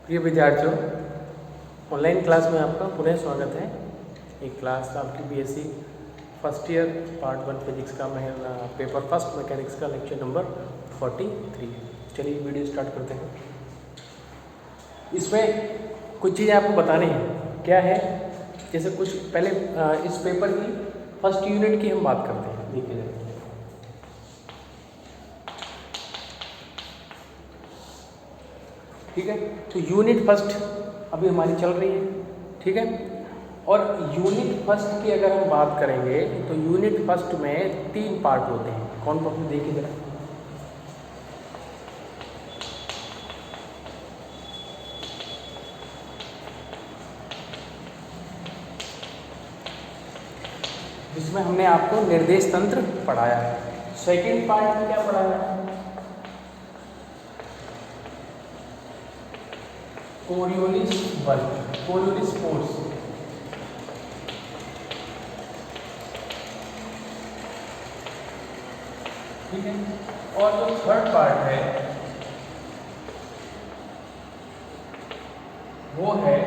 प्रिय विद्यार्थियों, online class में आपका पुनः स्वागत है। एक क्लास आपकी BSc first year part 1 physics का पेपर फर्स्ट मैकेनिक्स का लेक्चर नंबर 43 है। चलिए वीडियो स्टार्ट करते हैं। इसमें कुछ चीज़ें आपको बतानी है। क्या है, जैसे कुछ पहले इस पेपर की फर्स्ट यूनिट की हम बात करते हैं। देखिए ठीक है, तो यूनिट फर्स्ट अभी हमारी चल रही है। ठीक है, और यूनिट फर्स्ट की अगर हम बात करेंगे तो यूनिट फर्स्ट में 3 पार्ट होते हैं। कौन कौन देखिए जरा। जिसमें हमने आपको निर्देश तंत्र पढ़ाया है। सेकेंड पार्ट में क्या पढ़ाया है? कोरियोलिस बल, कोरियोलिस फोर्स। ठीक है, और जो थर्ड पार्ट है वो है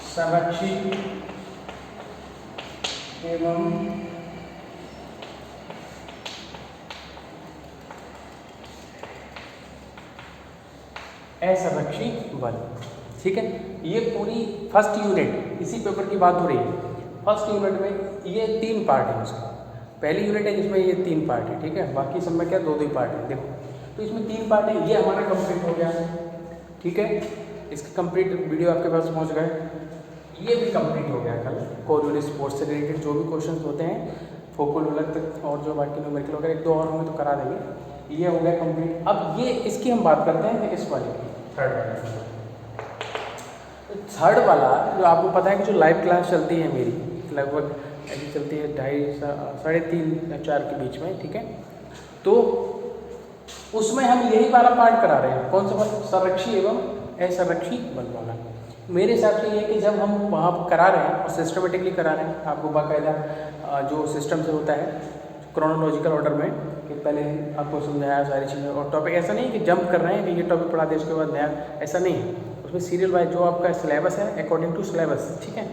संरक्षित एवं असंरक्षित बल। ठीक है, ये पूरी फर्स्ट यूनिट इसी पेपर की बात हो रही है। फर्स्ट यूनिट में ये 3 पार्ट है। उसका पहली यूनिट है जिसमें ये 3 पार्ट है। ठीक है, बाकी सब में क्या 2-2 पार्ट है। देखो, तो इसमें 3 पार्ट है। ये हमारा कंप्लीट हो गया। ठीक है, इसका कंप्लीट वीडियो आपके पास पहुंच गए। ये भी कंप्लीट हो गया कल। कोरियोलिस फोर्स से रिलेटेड जो भी क्वेश्चन होते हैं, फोकल वलय और जो बाकी न्यूमेरिकल वगैरह 1-2 और होंगे तो करा देंगे। ये हो गया कंप्लीट। अब ये इसकी हम बात करते हैं इस वाले की, थर्ड वाला। थर्ड वाला जो आपको पता है कि जो लाइव क्लास चलती है मेरी, लगभग ऐसी चलती है 2:30 साढ़े 3 या 4 के बीच में। ठीक है, तो उसमें हम यही वाला पार्ट करा रहे हैं। कौन सा बल? संरक्षी एवं असंरक्षी बल वाला। मेरे हिसाब से ये कि जब हम वहाँ करा रहे हैं और सिस्टमेटिकली करा रहे हैं, आपको बाकायदा जो सिस्टम से होता है क्रोनोलॉजिकल ऑर्डर में, कि पहले आपको समझाया सारी चीज़ें और टॉपिक। ऐसा नहीं कि जंप कर रहे हैं कि ये टॉपिक पढ़ा दे उसके बाद नया, ऐसा नहीं है। उसमें सीरियल वाइज जो आपका सिलेबस है अकॉर्डिंग टू सिलेबस, ठीक है,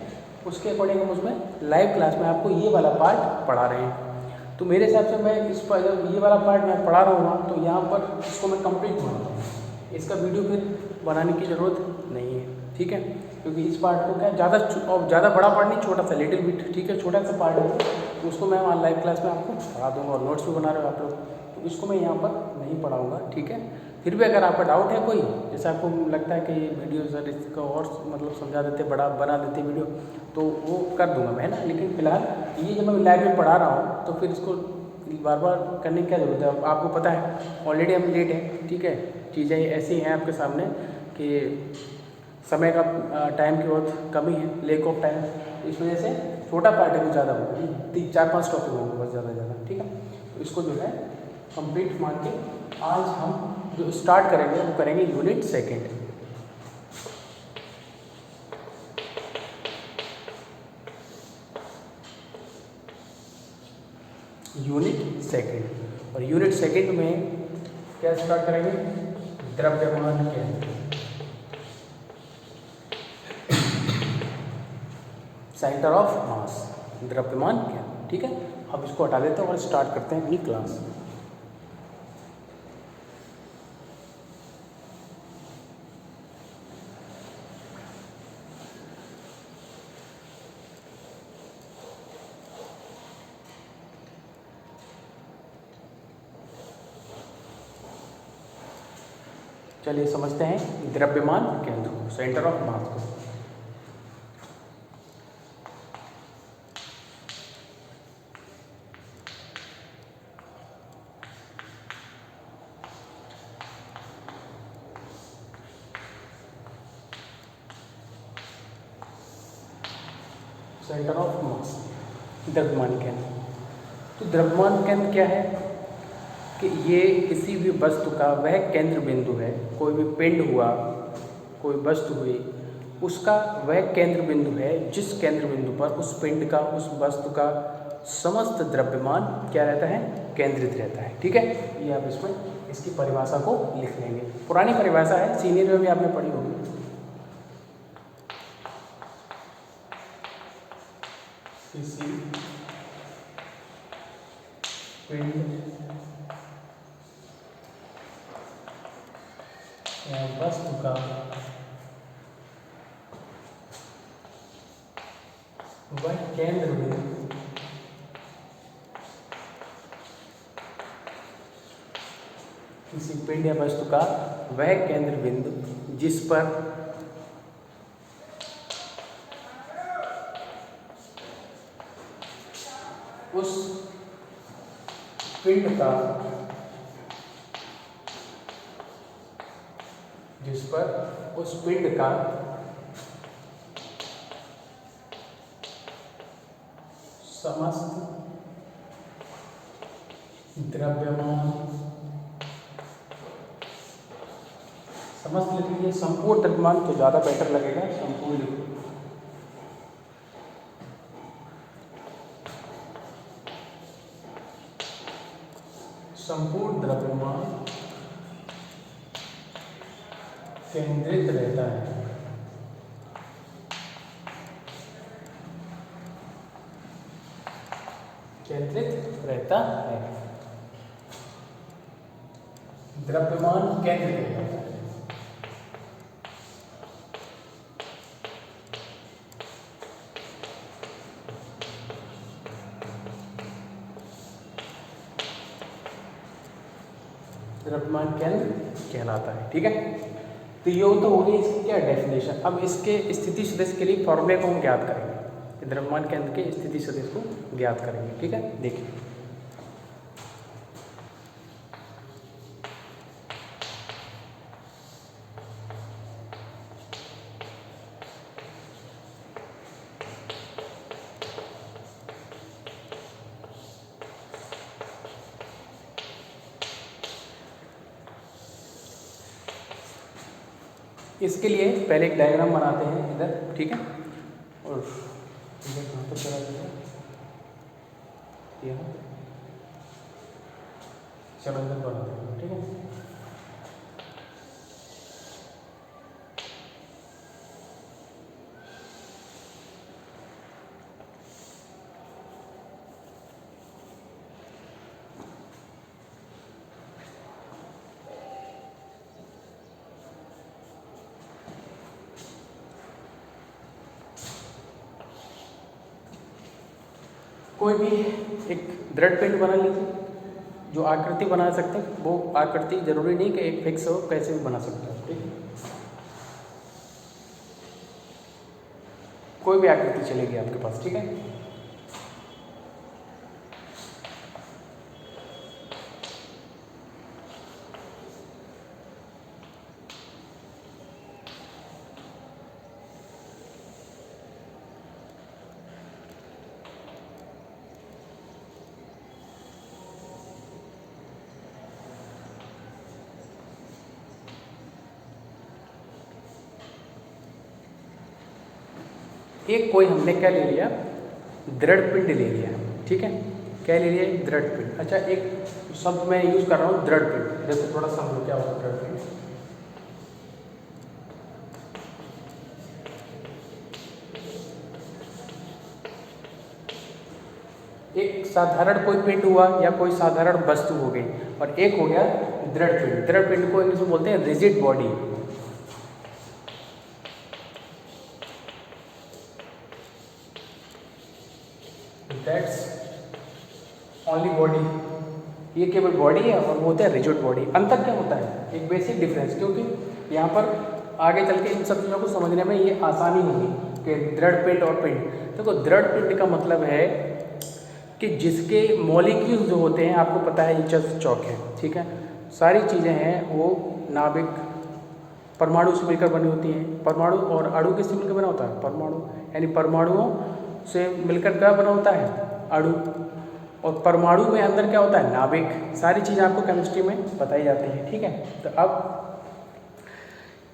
उसके अकॉर्डिंग हम उसमें लाइव क्लास में आपको ये वाला पार्ट पढ़ा रहे हैं। तो मेरे हिसाब से मैं इस पर जब ये वाला पार्ट मैं पढ़ा रहा हूँ तो यहाँ पर इसको मैं कंप्लीट मानता हूँ। इसका वीडियो फिर बनाने की ज़रूरत नहीं है। ठीक है, क्योंकि इस पार्ट को क्या ज़्यादा बड़ा पार्ट नहीं, छोटा सा लिटिल बिट। ठीक है, छोटा सा पार्ट है, तो उसको मैं वहाँ लाइव क्लास में आपको पढ़ा दूँगा और नोट्स भी बना रहे हो आप लोग, तो इसको मैं यहाँ पर नहीं पढ़ाऊँगा। ठीक है, फिर भी अगर आपका डाउट है कोई, जैसे आपको लगता है कि ये वीडियो सर इसको और मतलब समझा देते, बड़ा बना देते वीडियो, तो वो कर दूंगा मैं ना। लेकिन फिलहाल ये जब मैं लाइव में पढ़ा रहा हूँ तो फिर इसको बार बार करने की क्या ज़रूरत है। आपको पता है ऑलरेडी हम लेट हैं। ठीक है, चीज़ें ऐसी हैं आपके सामने कि समय का टाइम की बहुत कमी है, लेक ऑफ टाइम। इस वजह से छोटा पार्ट है, कुछ ज़्यादा 4-5 टॉपिक होंगे बस, ज़्यादा ज़्यादा। ठीक है, तो इसको जो है कंप्लीट मान के आज हम जो स्टार्ट करेंगे वो करेंगे यूनिट सेकेंड। यूनिट सेकेंड, और यूनिट सेकेंड में क्या स्टार्ट करेंगे? द्रव्यमान केंद्र, सेंटर ऑफ मास, द्रव्यमान केंद्र। ठीक है, अब इसको हटा देते हैं और स्टार्ट करते हैं अपनी क्लास। चलिए समझते हैं द्रव्यमान केंद्र को, सेंटर ऑफ मास को। सेंटर ऑफ मास, द्रव्यमान केंद्र। तो द्रव्यमान केंद्र क्या है कि ये किसी भी वस्तु का वह केंद्र बिंदु है। कोई भी पिंड हुआ, कोई वस्तु हुई, उसका वह केंद्र बिंदु है जिस केंद्र बिंदु पर उस पिंड का, उस वस्तु का समस्त द्रव्यमान क्या रहता है? केंद्रित रहता है। ठीक है, ये आप इसमें इसकी परिभाषा को लिख लेंगे। पुरानी परिभाषा है, सीनियर में भी आपने पढ़ी होगी। किसी पिंड या वस्तु का वह केंद्र बिंदु किसी पिंड या वस्तु का वह केंद्र बिंदु जिस पर उस पिंड का समस्त द्रव्यमान, समस्त लिख लीजिए, संपूर्ण द्रव्यमान तो ज़्यादा बेटर लगेगा, संपूर्ण लिखिए। संपूर्ण द्रव्यमान केंद्रित रहता है। द्रव्यमान केंद्रित रहता है। द्रव्यमान केंद्र कहलाता है। ठीक है, तो ये तो हो गई इसकी क्या डेफिनेशन। अब इसके स्थिति सदिश के लिए फॉर्मूले को हम ज्ञात करेंगे, द्रव्यमान केंद्र के स्थिति सदिश को ज्ञात करेंगे। ठीक है, देखिए इसके लिए पहले एक डायग्राम बनाते हैं इधर। ठीक है, और इधर कहाँ पर चला जाएगा, यहाँ चलो इधर बनाते हैं। ठीक है, कोई भी एक दृढ़ पिंड बना लीजिए, जो आकृति बना सकते हैं। वो आकृति जरूरी नहीं कि एक फिक्स हो, कैसे भी बना सकते हैं। ठीक है, कोई भी आकृति चलेगी आपके पास। ठीक है, एक कोई हमने क्या ले लिया, दृढ़ पिंड ले लिया। ठीक है, क्या ले लिया, दृढ़ पिंड। अच्छा, एक शब्द मैं यूज कर रहा हूँ दृढ़ पिंड, जैसे थोड़ा समझो क्या होता है दृढ़ पिंड। एक साधारण कोई पिंड हुआ या कोई साधारण वस्तु हो गई, और एक हो गया दृढ़ पिंड। दृढ़ पिंड को इंग्लिश में बोलते हैं rigid body. That's only body, ये केवल बॉडी है और वो होता है रिजिड बॉडी। अंतर क्या होता है, एक बेसिक डिफरेंस, क्योंकि यहाँ पर आगे चल के इन सब चीज़ों को समझने में ये आसानी होगी कि दृढ़ पिंड और पिंड। देखो, दृढ़ पिंड का मतलब है कि जिसके मॉलिक्यूल्स जो होते हैं, आपको पता है ये चर्च चौक है। ठीक है, सारी चीज़ें हैं वो नाभिक परमाणु से मिलकर बनी होती हैं। परमाणु और अणु किससे मिलकर बना होता है, परमाणु, यानी परमाणुओं से मिलकर क्या बना होता है, अणु। और परमाणु में अंदर क्या होता है, नाभिक। सारी चीज़ें आपको केमिस्ट्री में बताई जाती हैं। ठीक है, तो अब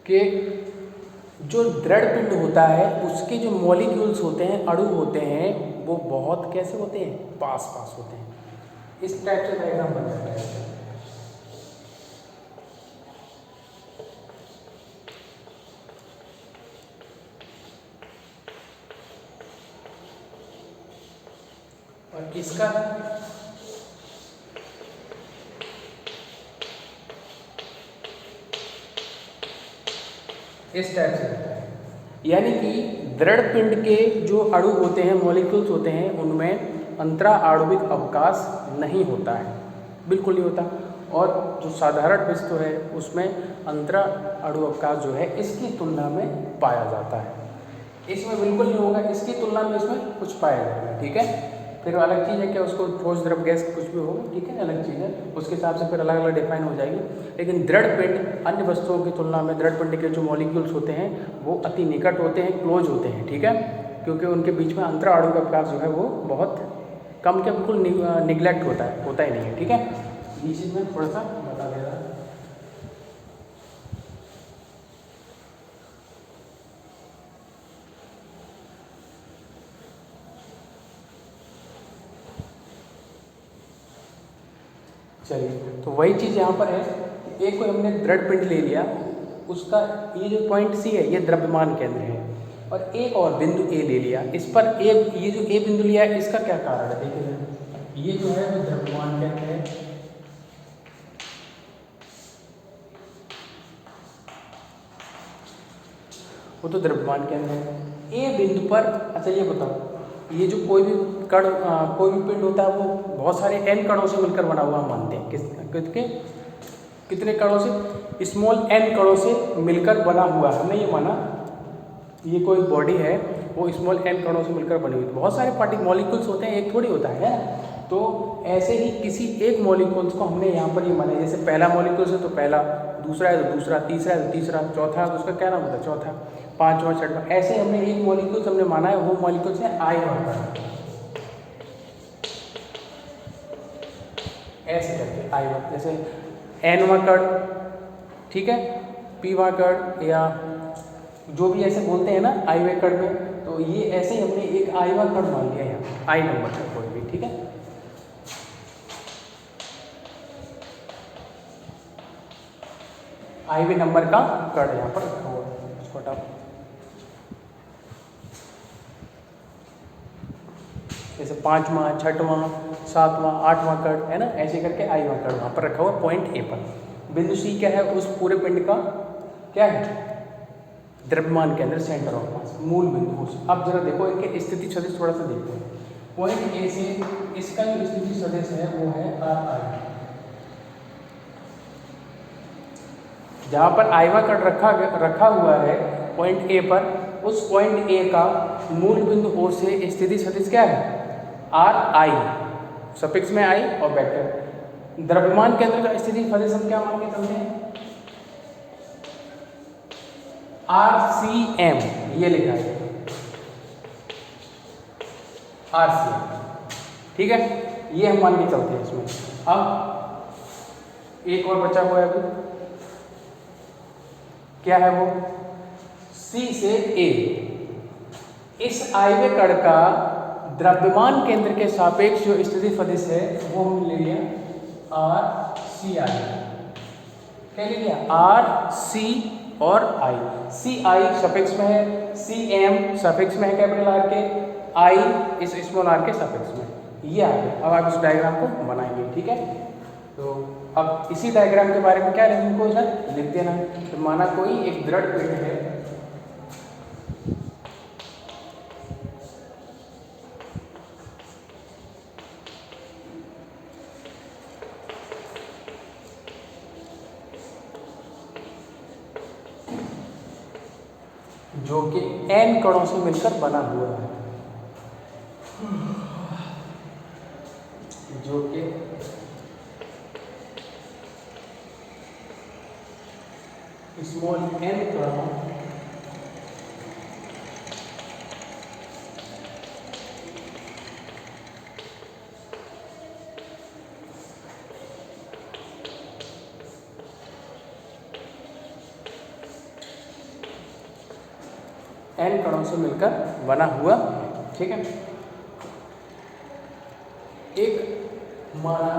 के जो दृढ़ पिंड होता है उसके जो मॉलिक्यूल्स होते हैं, अणु होते हैं, वो बहुत कैसे होते हैं, पास पास होते हैं। इस टाइप से डायग्राम बन जाता है। इसका इस टाइप से होता है, यानी कि दृढ़ पिंड के जो अणु होते हैं, मॉलिक्यूल्स होते हैं, उनमें अंतरा आणविक अवकाश नहीं होता है, बिल्कुल नहीं होता। और जो साधारण विस्तु है उसमें अंतरा अणु अवकाश जो है इसकी तुलना में पाया जाता है। इसमें बिल्कुल नहीं होगा, इसकी तुलना में इसमें कुछ पाया जाएगा, ठीक है। फिर अलग चीज़ है क्या, उसको ठोस द्रव गैस कुछ भी होगा, ठीक है, अलग चीज़ है, उसके हिसाब से फिर अलग अलग डिफाइन हो जाएगी। लेकिन दृढ़ पिंड अन्य वस्तुओं की तुलना में दृढ़ पिंड के जो मॉलिक्यूल्स होते हैं वो अति निकट होते हैं, क्लोज होते हैं, ठीक है, क्योंकि उनके बीच में अंतरा आणविक अवकाश जो है वो बहुत कम के बिल्कुल निगलेक्ट होता ही नहीं है, ठीक है। ये चीज़ मैं थोड़ा सा बता दे रहा। चलिए, तो वही चीज़ यहाँ पर है, एक को हमने दृढ़ पिंड ले लिया, उसका ये जो पॉइंट सी है ये द्रव्यमान केंद्र है, और एक और बिंदु ए ले लिया, इस पर ए, ये जो ए बिंदु लिया है इसका क्या कारण है, देखिए ये जो है वो द्रव्यमान केंद्र है, वो तो द्रव्यमान केंद्र है। ए बिंदु पर, अच्छा ये बताओ, ये जो कोई भी कण कोई भी पिंड होता है वो बहुत सारे एन कणों से मिलकर बना हुआ हम मानते हैं, कितने कणों से, स्मॉल एन कणों से मिलकर बना हुआ है, हमने ये माना ये कोई बॉडी है वो स्मॉल एन कणों से मिलकर बनी हुई है। बहुत सारे पार्टिकल मॉलिक्यूल्स होते हैं, एक थोड़ी होता है। तो ऐसे ही किसी एक मॉलिक्यूल्स को हमने यहाँ पर ये माना, जैसे पहला मॉलिक्यूल्स है तो पहला, दूसरा है तो दूसरा, तीसरा है तो तीसरा, चौथा है तो उसका क्या नाम होता है, चौथा, पांचवा, छठवां, ऐसे हमने एक मॉलिक्यूल्स हमने माना है, वो मॉलिक्यूल्स है आयवा कण, ऐसे करके आयवा, जैसे एनवा कण, ठीक है, पीवा कण, या जो भी ऐसे बोलते हैं ना आयवा कण में, तो ये ऐसे ही हमने एक आयवा कण मान लिया यहाँ, आई नंबर का कोई भी, ठीक है। आईवे नंबर का कण यहाँ पर रखा हुआ है, छोटा, जैसे पांचवा, छठवां, सातवां, आठवां कण है ना, ऐसे करके आईवां कण वहाँ पर रखा हुआ पॉइंट ए पर। बिंदु सी क्या है, उस पूरे पिंड का क्या है, द्रव्यमान केंद्र, सेंटर ऑफ मास, मूल बिंदु। अब जरा देखो इनके स्थिति सदिश थोड़ा सा देखो, पॉइंट ए से इसका जो स्थिति सदिश है वो है आर आई, जहाँ पर आयवा कण रखा हुआ है पॉइंट ए पर, उस पॉइंट ए का मूल बिंदु ओ से स्थिति सदिश क्या है, आर आई, सफिक्स में आई और वेक्टर। द्रव्यमान केंद्र का स्थिति सदिश हम क्या मान के चलते हैं, आर सी एम, ये लिखा है आर सी एम, ठीक है, ये हम मान के चलते हैं इसमें। अब एक और बचा हुआ है अभी, क्या है वो, सी से ए, इस आयवे कण का द्रव्यमान केंद्र के सापेक्ष जो स्थिति सदिश है वो हम ले लिया आर सी आई, क्या ले लिया, आर सी और आई, सी आई सफिक्स में है, सी एम सफिक्स में है कैपिटल आर के, आई इस स्मॉल आर के सफिक्स में, ये आ गया। अब आप इस डायग्राम को बनाएंगे, ठीक है। तो अब इसी डायग्राम के बारे में क्या है, इनको इधर लिख देना है। तो माना कोई एक दृढ़ पिंड है, जो कि n कणों से मिलकर बना हुआ है, जो कि स्मॉल n कणों n कणों से मिलकर बना हुआ, ठीक है। एक माना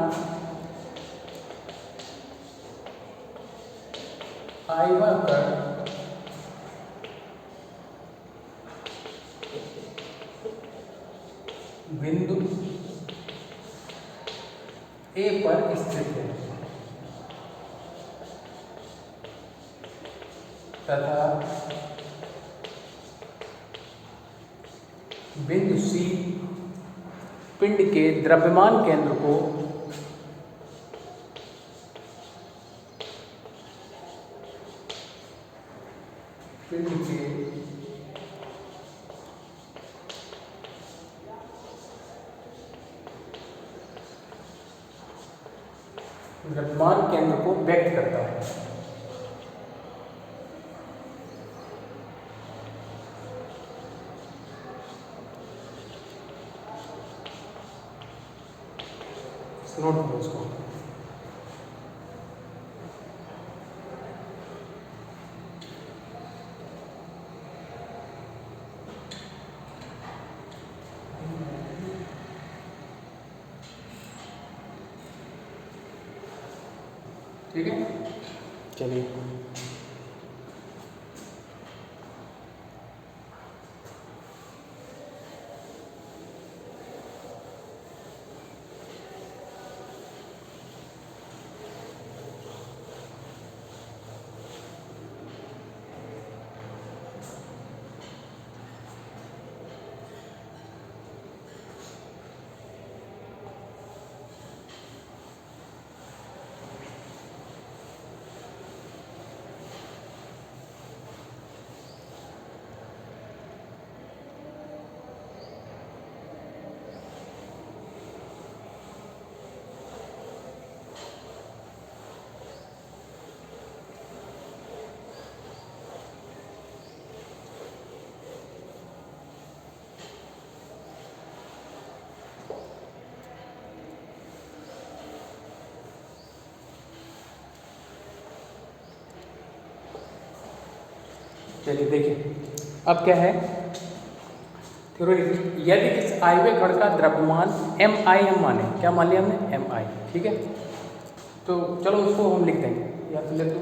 आयवा कण बिंदु ए पर स्थित है तथा बिंदु सी पिंड के द्रव्यमान केंद्र को पिंड के द्रव्यमान केंद्र को व्यक्त करता है। नोट करो इसको। ठीक है, चलिए चलिए देखिए अब क्या है। यदि इस आयव्य कण का द्रव्यमान mi हम माने, क्या मान लिया हमने mi, ठीक है। तो चलो उसको हम लिख देंगे, या तो लिख दो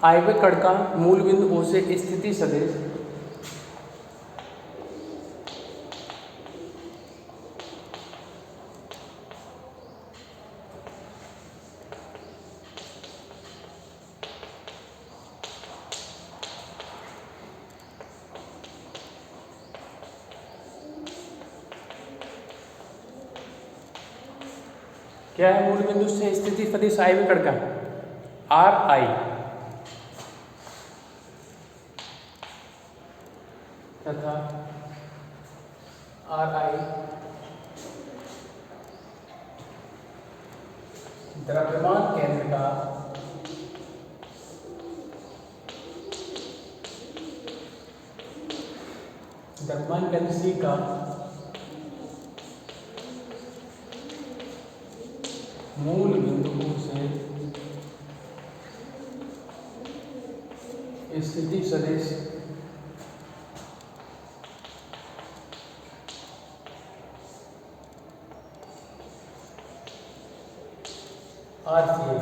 आयव्य कण का मूल बिंदु O से स्थिति सदिश क्या है, मूल बिंदु से स्थिति सदिश आयव्य कण का Ri तथा Ri द्रव्यमान केंद्र का द्रव्यमान केंद्र C का मूल बिंदु से स्थिति सदिश RCA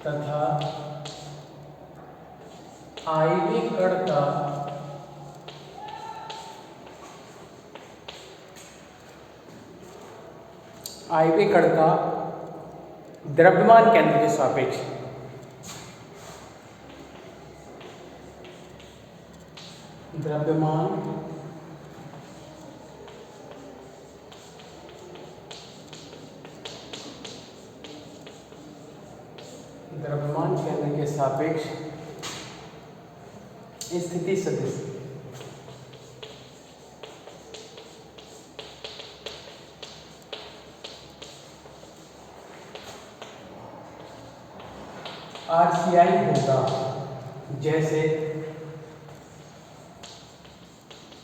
तथा आयव्य कण का द्रव्यमान केंद्र के सापेक्ष द्रव्यमान केंद्र के सापेक्ष स्थिति सदिश RCI होगा,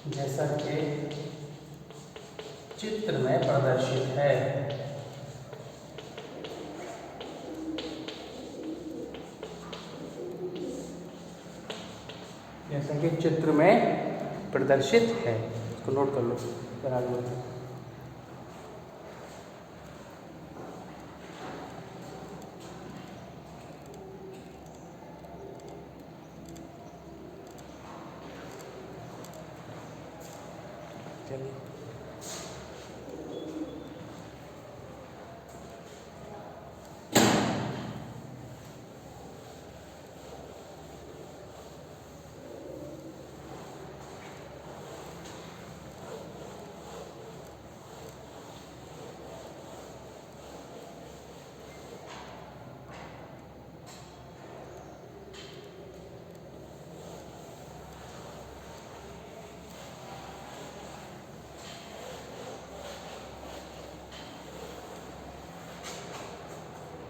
जैसा कि चित्र में प्रदर्शित है। के चित्र में प्रदर्शित है। इसको नोट कर लो। फिर आगे बढ़ते हैं। चलिए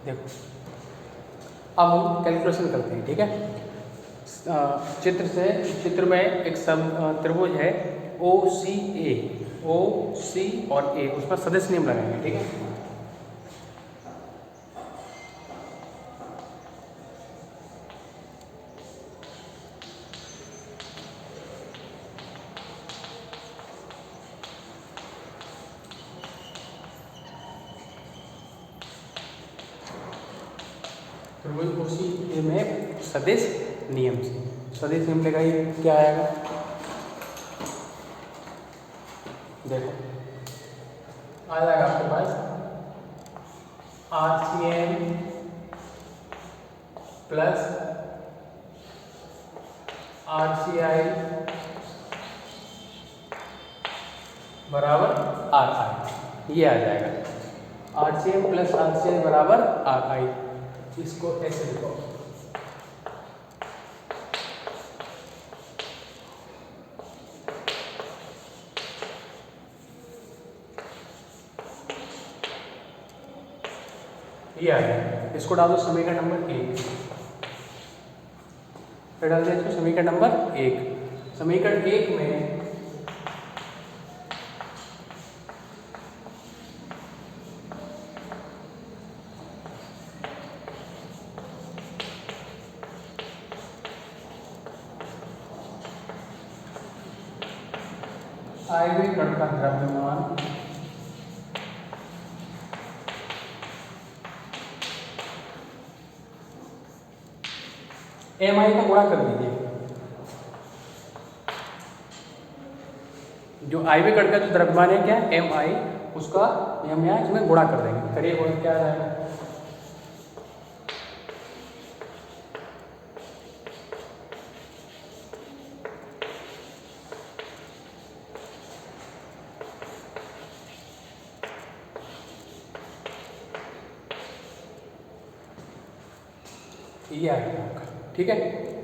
देखो, अब हम कैलकुलेशन करते हैं। ठीक है, चित्र में एक त्रिभुज है ओ सी और ए, उस पर सदिश नियम लगाएंगे। ठीक है, त्रिभुज ओ सी ए में सदिश नियम से, सदिश नियम लगाइए, क्या आएगा? देखो, आ जाएगा आपके पास RCM प्लस RCI बराबर RI, ये आ जाएगा। RCM प्लस RCI बराबर RI। इसको ऐसे लिखो, ये आ गया। इसको डाल दो समीकरण नंबर 1, फिर डाल दिया इसको समीकरण नंबर 1। समीकरण 1 में आयव्य कण का द्रव्यमान MI का गुणा कर दीजिए। जो आयव्य कण का जो द्रव्यमान है क्या, MI, उसका हम यहाँ इसमें गुणा कर देंगे। करिए गुणा, क्या आ जाएगा? ये आ गया आपका। ठीक है,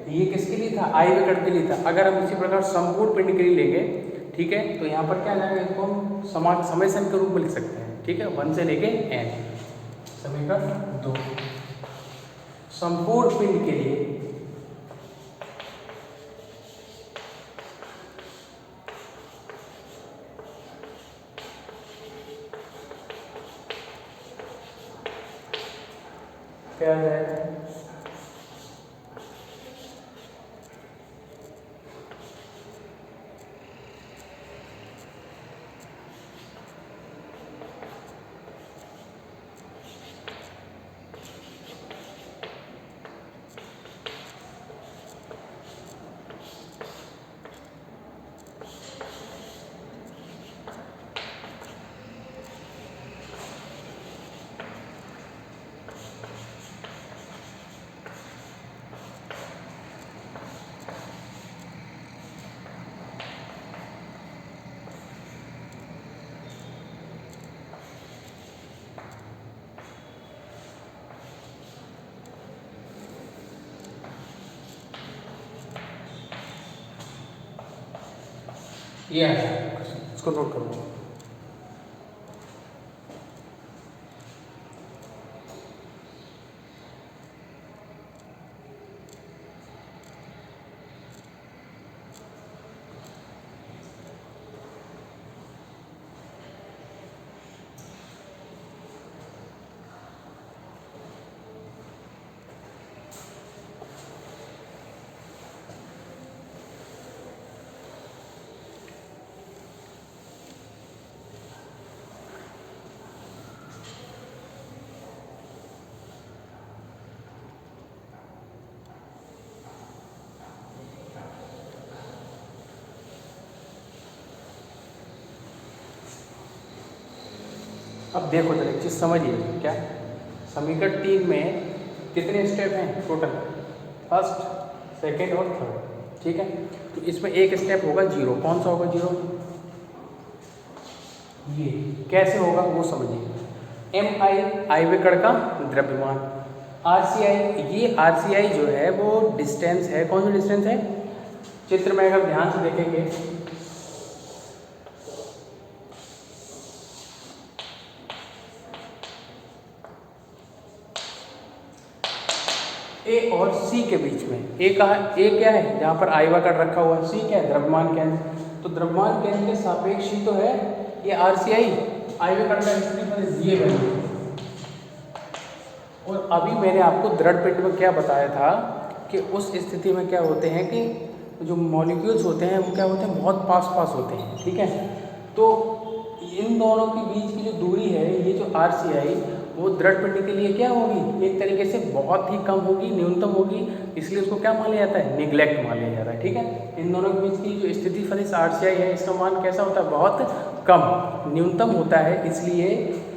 ये किसके लिए था? आयव्य कण के लिए था। अगर हम इसी प्रकार संपूर्ण पिंड के लिए लेंगे, ठीक है, तो यहाँ पर क्या आ जाएगा? इसको हम समेशन के रूप में लिख सकते हैं। ठीक है, 1 से लेके n। समीकरण 2, संपूर्ण पिंड के लिए क्या आ जाएगा? ये आ जाएगा। इसको नोट करो। अब देखो जरा एक चीज़ समझिए, क्या समीकरण 3 में कितने स्टेप हैं टोटल, फर्स्ट, सेकेंड और थर्ड, ठीक है। तो इसमें एक स्टेप होगा जीरो, कौन सा होगा जीरो, ये कैसे होगा वो समझिए। एम आई आई वे कण का द्रव्यमान, आर सी आई, ये आर सी आई जो है वो डिस्टेंस है, कौन सा डिस्टेंस है, चित्र में अगर ध्यान से देखेंगे ए और सी के बीच में, ए कहा, ए क्या है जहाँ पर आई वा कट रखा हुआ है, सी क्या है द्रव्यमान केंद्र, तो द्रव्यमान केंद्र के सापेक्ष ही तो है ये are C I way cut का स्थिति ये वैल्यू। और अभी मैंने आपको दृढ़ पिंड में क्या बताया था कि उस स्थिति में क्या होते हैं कि जो मॉलिक्यूल्स होते हैं वो क्या होते हैं, बहुत पास पास होते हैं, ठीक है। तो इन दोनों के बीच की जो दूरी है, ये जो आर सी आई वो दृढ़ पिंड के लिए क्या होगी, एक तरीके से बहुत ही कम होगी, न्यूनतम होगी, इसलिए उसको क्या मान लिया जाता है, निग्लेक्ट मान लिया जाता है, ठीक है। इन दोनों के बीच की जो स्थिति फलित आर सी आई है इसका मान कैसा होता है, बहुत कम, न्यूनतम होता है, इसलिए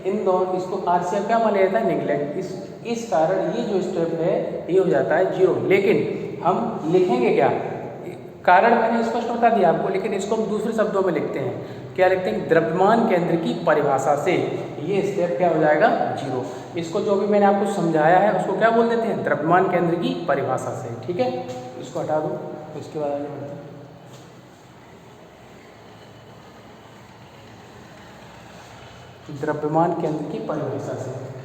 इन दोनों इसको आर सी आई क्या मान लिया जाता है, निग्लेक्ट। इस कारण ये जो स्टेप है ये हो जाता है जीरो। लेकिन हम लिखेंगे क्या, कारण मैंने स्पष्ट बता दिया आपको, लेकिन इसको हम दूसरे शब्दों में लिखते हैं, क्या लिखते हैं, द्रव्यमान केंद्र की परिभाषा से ये स्टेप क्या हो जाएगा, जीरो। इसको जो भी मैंने आपको समझाया है उसको क्या बोल देते हैं, द्रव्यमान केंद्र की परिभाषा से, ठीक है। इसको हटा दो, इसके बाद आगे बढ़ते हैं। द्रव्यमान केंद्र की परिभाषा से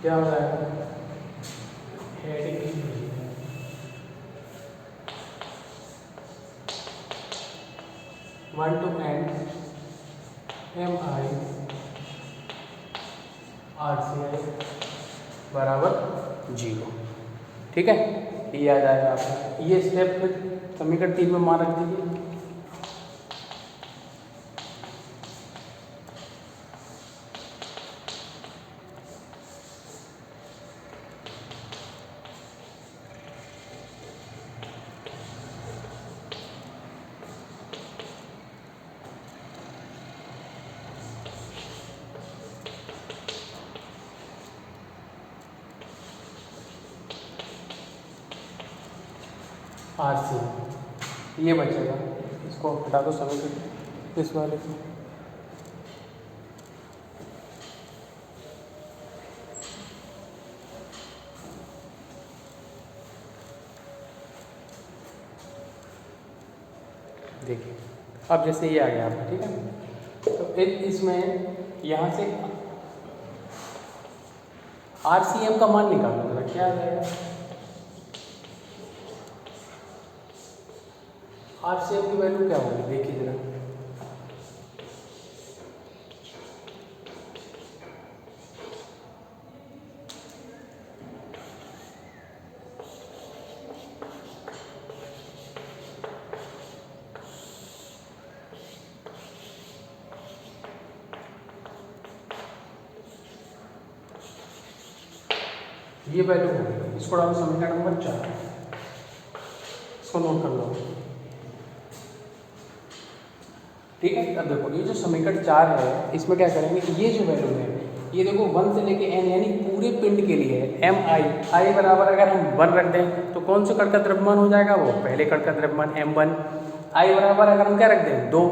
क्या हो जाएगा, heading 1 to n M I R C I बराबर जीरो, ठीक है। ये आ जाएगा आपको, ये स्टेप फिर समीकरण 3 में मान रख दीजिए। आर सी ये बचेगा, इसको हटा दो समीकरण इस वाले को। देखिए अब जैसे ये आ गया आपका, ठीक है। तो इसमें यहाँ से आर सी एम का मान निकालना जरा, क्या आ जाएगा, आर सी एम की वैल्यू क्या होगी, देखिए जरा, ये वैल्यू होगी, इसको डालो समीकरण नंबर 4, इसको नोट कर लो, ठीक है। अब देखो ये जो समीकरण 4 है इसमें क्या करेंगे, ये जो वैल्यू है ये देखो 1 से लेके n यानी पूरे पिंड के लिए है, एम आई बराबर अगर हम 1 रख दें तो कौन से कण का द्रव्यमान हो जाएगा, वो पहले कण का द्रव्यमान m1, आई बराबर अगर हम क्या रख दें 2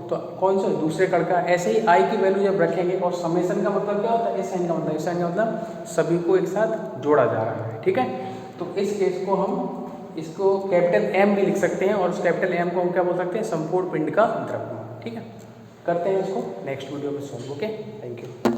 तो कौन सा दूसरे कण का। ऐसे ही आई की वैल्यू जब रखेंगे, और समेशन का मतलब क्या होता है, इस साइन का मतलब, इस साइन का मतलब सभी को एक साथ जोड़ा जा रहा है, ठीक है। तो इस केस को हम इसको कैपिटल M भी लिख सकते हैं, और उस कैपिटल M को हम क्या बोल सकते हैं, संपूर्ण पिंड का द्रव्यमान, ठीक है। करते हैं इसको नेक्स्ट वीडियो में सॉल्व, ओके, थैंक यू।